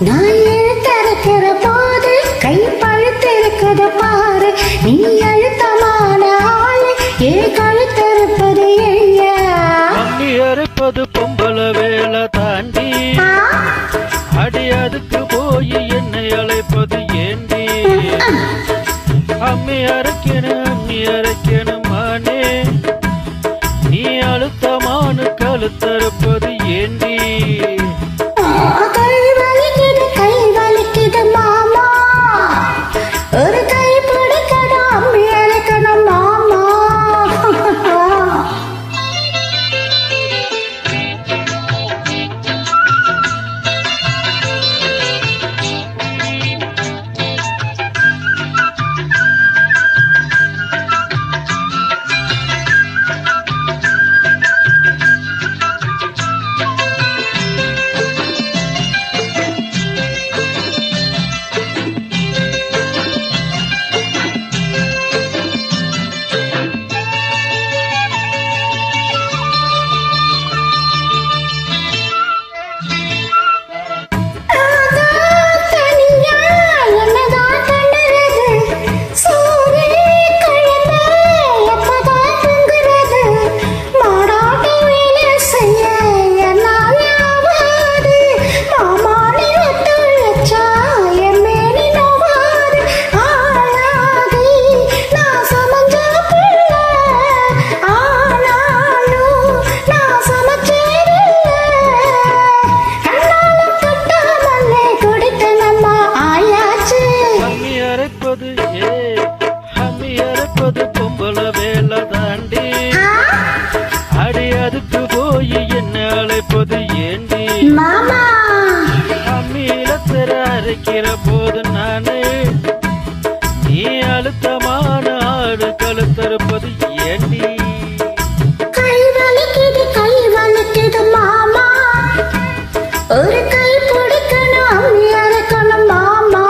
நான் எழுத்தறுக்கிற போது கை பழுத்திருக்கத பாரு. நீ அழுத்தமான ஆளு ஏ கழுத்தறுப்பது ஐயா. அம்மி அறுப்பது பொம்பள வேலை தாண்டி அடி அதுக்கு போய் என்னை அழைப்பது ஏண்டி? அம்மி அரைக்கணும் மானே நீ அழுத்தமான கழுத்தறுப்பது ஏண்டி? கை வலிக்குது மாமா, ஒரு கை பிடிக்கணும் அம்மி அரைக்கணும் மாமா. அம்மி அரைப்பது பொம்பள வேலை தாண்டி அடி அதுக்கு போய் என்ன அழைப்பது ஏண்டி? அம்மியில திற அரைக்கிற போது நானு நீ அழுத்தமான ஆடு கழுத்தறுப்பது ஏண்டி? கை வலிக்குது மாமா, ஒரு கை பிடிக்கணும் அம்மி அரைக்கணும் மாமா.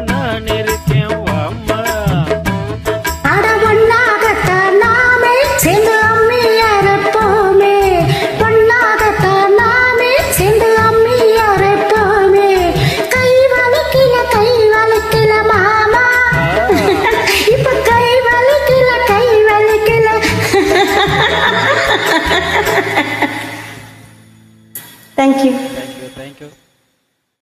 நான் இருக்கேன் வாம்மா. அட ஒன்னாகத்தான் நாமே சேர்ந்து அம்மி அரைப்போமே, ஒன்னாகத்தான் நாமே சேர்ந்து அம்மி அரைப்போமே. கை வலிக்கல மாமா, இப்ப கை வலிக்கல. Thank you. Thank you.